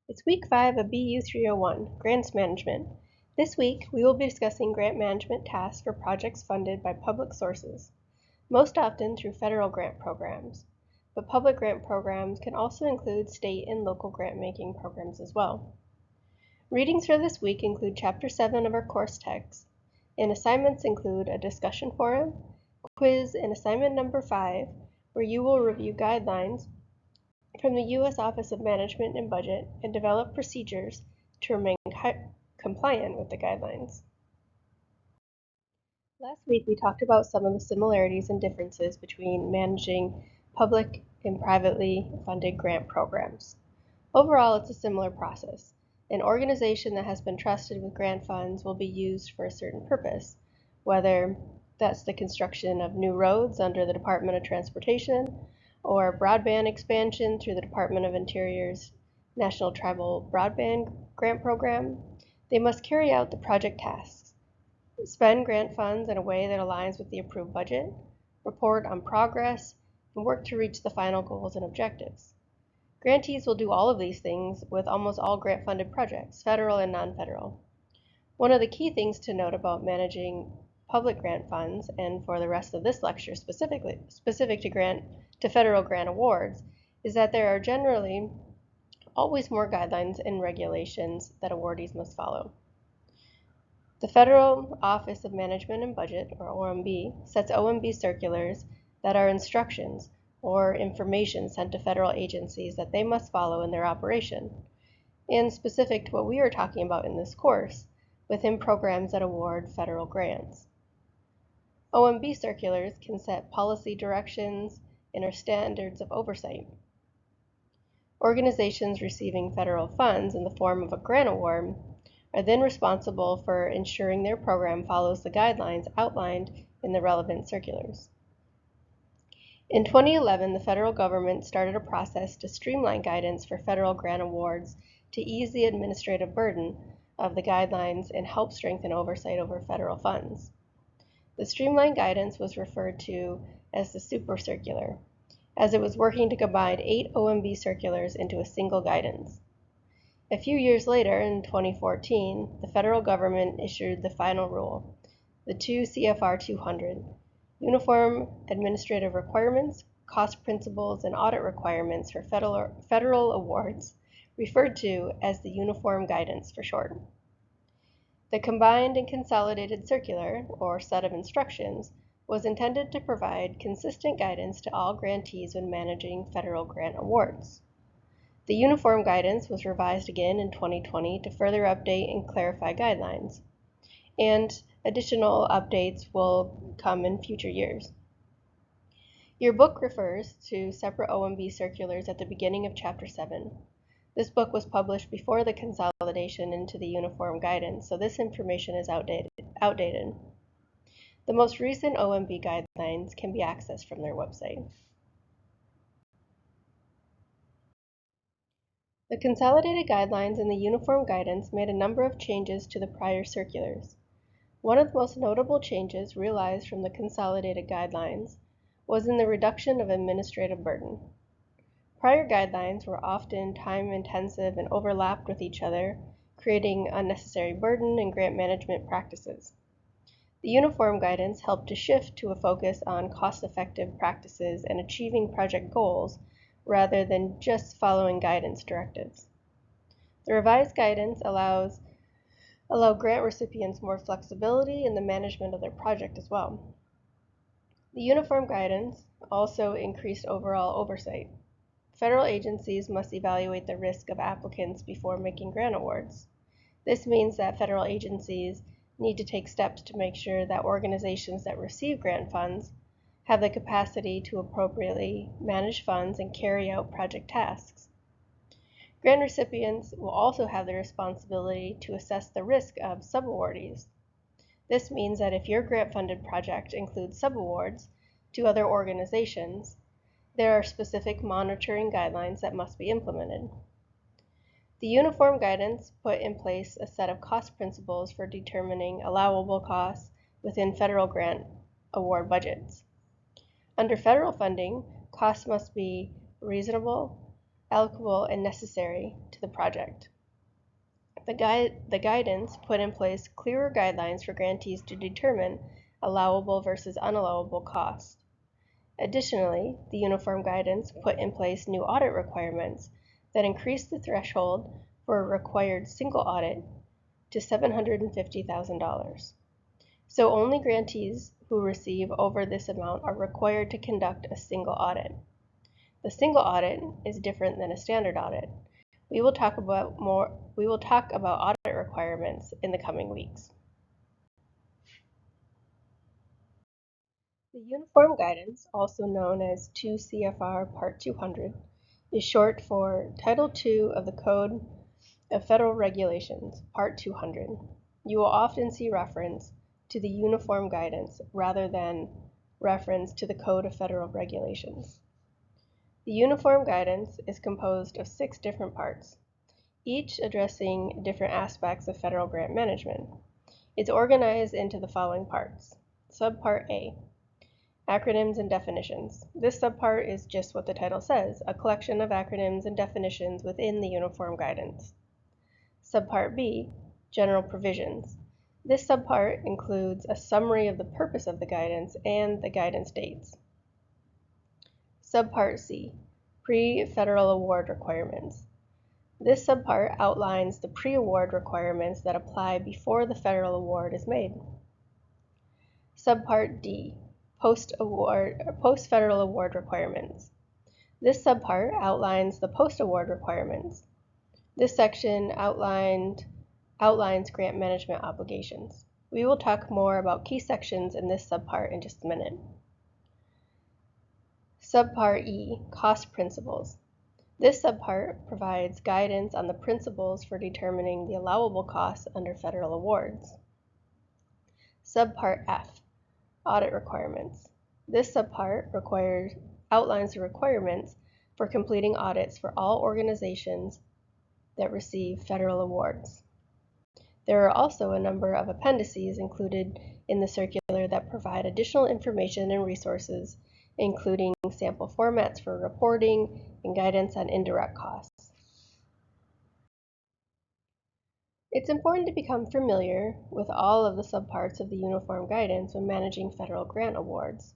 It's week 5 of BU 301, Grants Management. This week, we will be discussing grant management tasks for projects funded by public sources, most often through federal grant programs. But public grant programs can also include state and local grant-making programs as well. Readings for this week include Chapter 7 of our course text, and assignments include a discussion forum, quiz, and assignment number 5, where you will review guidelines from the U.S. Office of Management and Budget and develop procedures to remain compliant with the guidelines. Last week we talked about some of the similarities and differences between managing public and privately funded grant programs. Overall, it's a similar process. An organization that has been trusted with grant funds will be used for a certain purpose, whether that's the construction of new roads under the Department of Transportation, or broadband expansion through the Department of Interior's National Tribal Broadband Grant Program. They must carry out the project tasks, spend grant funds in a way that aligns with the approved budget, report on progress, and work to reach the final goals and objectives. Grantees will do all of these things with almost all grant-funded projects, federal and non-federal. One of the key things to note about managing public grant funds, and for the rest of this lecture specific to federal grant awards, is that there are generally always more guidelines and regulations that awardees must follow. The Federal Office of Management and Budget, or OMB, sets OMB circulars that are instructions or information sent to federal agencies that they must follow in their operation. And specific to what we are talking about in this course, within programs that award federal grants. OMB circulars can set policy directions and are standards of oversight. Organizations receiving federal funds in the form of a grant award are then responsible for ensuring their program follows the guidelines outlined in the relevant circulars. In 2011, the federal government started a process to streamline guidance for federal grant awards to ease the administrative burden of the guidelines and help strengthen oversight over federal funds. The streamlined guidance was referred to as the Super Circular, as it was working to combine 8 OMB circulars into a single guidance. A few years later, in 2014, the federal government issued the final rule, the 2 CFR 200, Uniform Administrative Requirements, Cost Principles, and Audit Requirements for federal awards, referred to as the Uniform Guidance for short. The combined and consolidated circular, or set of instructions, was intended to provide consistent guidance to all grantees when managing federal grant awards. The uniform guidance was revised again in 2020 to further update and clarify guidelines, and additional updates will come in future years. Your book refers to separate OMB circulars at the beginning of Chapter 7. This book was published before the consolidation into the uniform guidance, so this information is outdated. The most recent OMB guidelines can be accessed from their website. The consolidated guidelines and the uniform guidance made a number of changes to the prior circulars. One of the most notable changes realized from the consolidated guidelines was in the reduction of administrative burden. Prior guidelines were often time-intensive and overlapped with each other, creating unnecessary burden in grant management practices. The uniform guidance helped to shift to a focus on cost-effective practices and achieving project goals rather than just following guidance directives. The revised guidance allow grant recipients more flexibility in the management of their project as well. The uniform guidance also increased overall oversight. Federal agencies must evaluate the risk of applicants before making grant awards. This means that federal agencies need to take steps to make sure that organizations that receive grant funds have the capacity to appropriately manage funds and carry out project tasks. Grant recipients will also have the responsibility to assess the risk of subawardees. This means that if your grant-funded project includes subawards to other organizations, there are specific monitoring guidelines that must be implemented. The uniform guidance put in place a set of cost principles for determining allowable costs within federal grant award budgets. Under federal funding, costs must be reasonable, applicable and necessary to the project. The guidance put in place clearer guidelines for grantees to determine allowable versus unallowable costs. Additionally, the uniform guidance put in place new audit requirements that increased the threshold for a required single audit to $750,000. So only grantees who receive over this amount are required to conduct a single audit. The single audit is different than a standard audit. We will talk about audit requirements in the coming weeks. The Uniform Guidance, also known as 2 CFR Part 200, is short for Title II of the Code of Federal Regulations, Part 200. You will often see reference to the Uniform Guidance rather than reference to the Code of Federal Regulations. The Uniform Guidance is composed of 6 different parts, each addressing different aspects of federal grant management. It's organized into the following parts. Subpart A, acronyms and definitions. This subpart is just what the title says, a collection of acronyms and definitions within the Uniform Guidance. Subpart B, general provisions. This subpart includes a summary of the purpose of the guidance and the guidance dates. Subpart C, pre-federal award requirements. This subpart outlines the pre-award requirements that apply before the federal award is made. Subpart D, post-federal award requirements. This subpart outlines the post-award requirements. This section outlines grant management obligations. We will talk more about key sections in this subpart in just a minute. Subpart E, cost principles. This subpart provides guidance on the principles for determining the allowable costs under federal awards. Subpart F, audit requirements. This subpart outlines the requirements for completing audits for all organizations that receive federal awards. There are also a number of appendices included in the circular that provide additional information and resources, including sample formats for reporting and guidance on indirect costs. It's important to become familiar with all of the subparts of the Uniform Guidance when managing federal grant awards.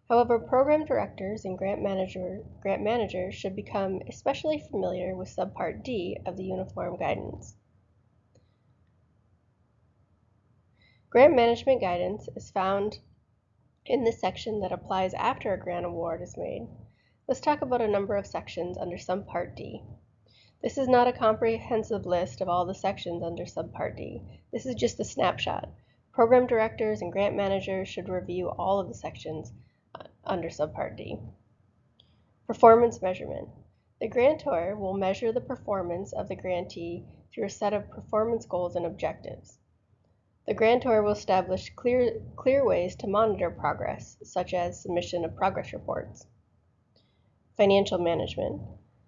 However, program directors and grant managers should become especially familiar with Subpart D of the Uniform Guidance. Grant management guidance is found in the section that applies after a grant award is made. Let's talk about a number of sections under Subpart D. This is not a comprehensive list of all the sections under Subpart D. This is just a snapshot. Program directors and grant managers should review all of the sections under Subpart D. Performance measurement. The grantor will measure the performance of the grantee through a set of performance goals and objectives. The grantor will establish clear ways to monitor progress, such as submission of progress reports. Financial management.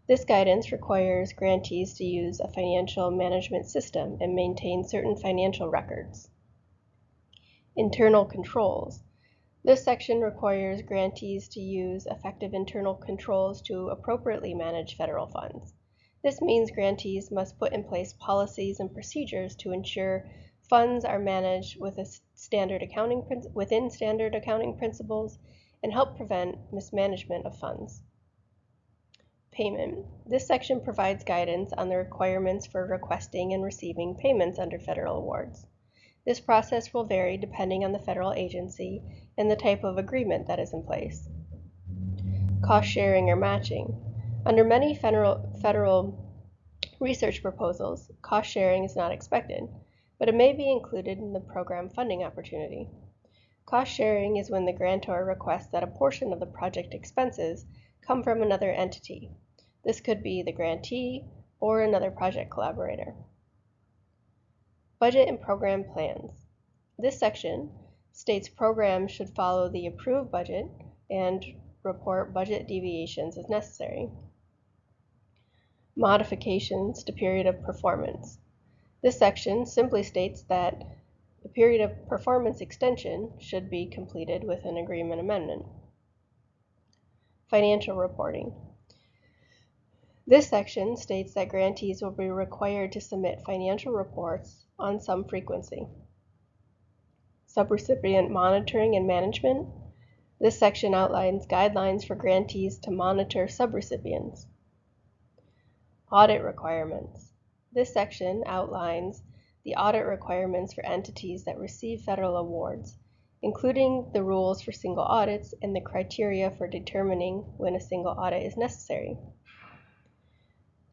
This guidance requires grantees to use a financial management system and maintain certain financial records. Internal controls. This section requires grantees to use effective internal controls to appropriately manage federal funds. This means grantees must put in place policies and procedures to ensure funds are managed within standard accounting principles and help prevent mismanagement of funds. Payment. This section provides guidance on the requirements for requesting and receiving payments under federal awards. This process will vary depending on the federal agency and the type of agreement that is in place. Cost sharing or matching. Under many federal research proposals, cost sharing is not expected, but it may be included in the program funding opportunity. Cost sharing is when the grantor requests that a portion of the project expenses come from another entity. This could be the grantee or another project collaborator. Budget and program plans. This section states programs should follow the approved budget and report budget deviations as necessary. Modifications to period of performance. This section simply states that the period of performance extension should be completed with an agreement amendment. Financial reporting. This section states that grantees will be required to submit financial reports on some frequency. Subrecipient monitoring and management. This section outlines guidelines for grantees to monitor subrecipients. Audit requirements. This section outlines the audit requirements for entities that receive federal awards, including the rules for single audits and the criteria for determining when a single audit is necessary.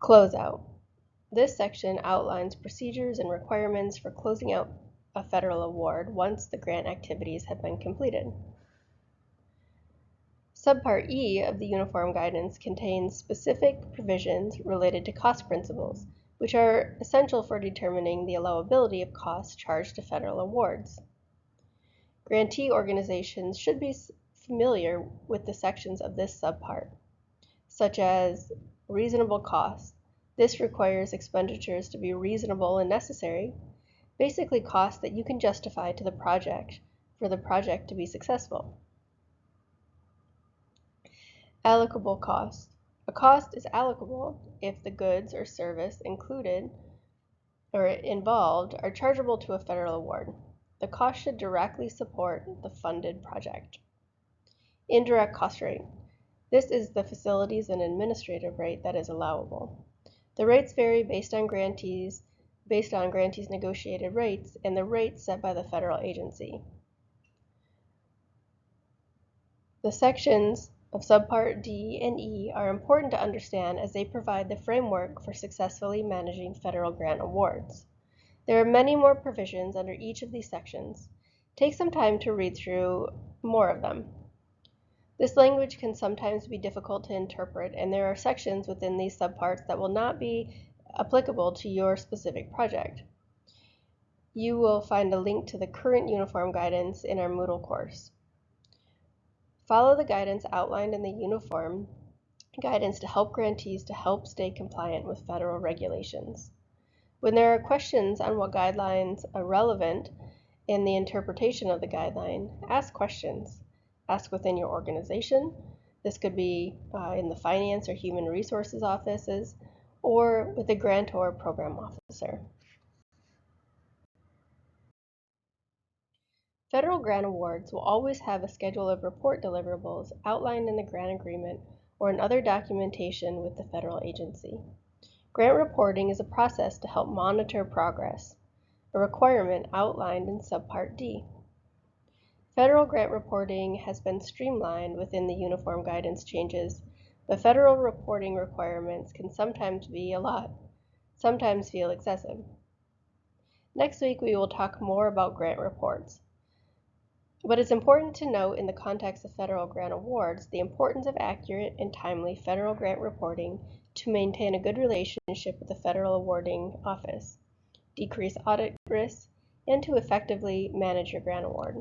Closeout. This section outlines procedures and requirements for closing out a federal award once the grant activities have been completed. Subpart E of the Uniform Guidance contains specific provisions related to cost principles, which are essential for determining the allowability of costs charged to federal awards. Grantee organizations should be familiar with the sections of this subpart, such as reasonable costs. This requires expenditures to be reasonable and necessary, basically costs that you can justify to the project for the project to be successful. Allocable cost. A cost is allocable if the goods or service included or involved are chargeable to a federal award. The cost should directly support the funded project. Indirect cost rate. This is the facilities and administrative rate that is allowable. The rates vary based on grantees negotiated rates and the rates set by the federal agency. The sections of Subpart D and E are important to understand as they provide the framework for successfully managing federal grant awards. There are many more provisions under each of these sections. Take some time to read through more of them. This language can sometimes be difficult to interpret, and there are sections within these subparts that will not be applicable to your specific project. You will find a link to the current Uniform Guidance in our Moodle course. Follow the guidance outlined in the Uniform Guidance to help grantees to help stay compliant with federal regulations. When there are questions on what guidelines are relevant in the interpretation of the guideline, ask questions. Ask within your organization. This could be in the finance or human resources offices or with a grantor program officer. Federal grant awards will always have a schedule of report deliverables outlined in the grant agreement or in other documentation with the federal agency. Grant reporting is a process to help monitor progress, a requirement outlined in Subpart D. Federal grant reporting has been streamlined within the Uniform Guidance changes, but federal reporting requirements can sometimes be a lot, sometimes feel excessive. Next week, we will talk more about grant reports. But it's important to note in the context of federal grant awards the importance of accurate and timely federal grant reporting to maintain a good relationship with the federal awarding office, decrease audit risks, and to effectively manage your grant award.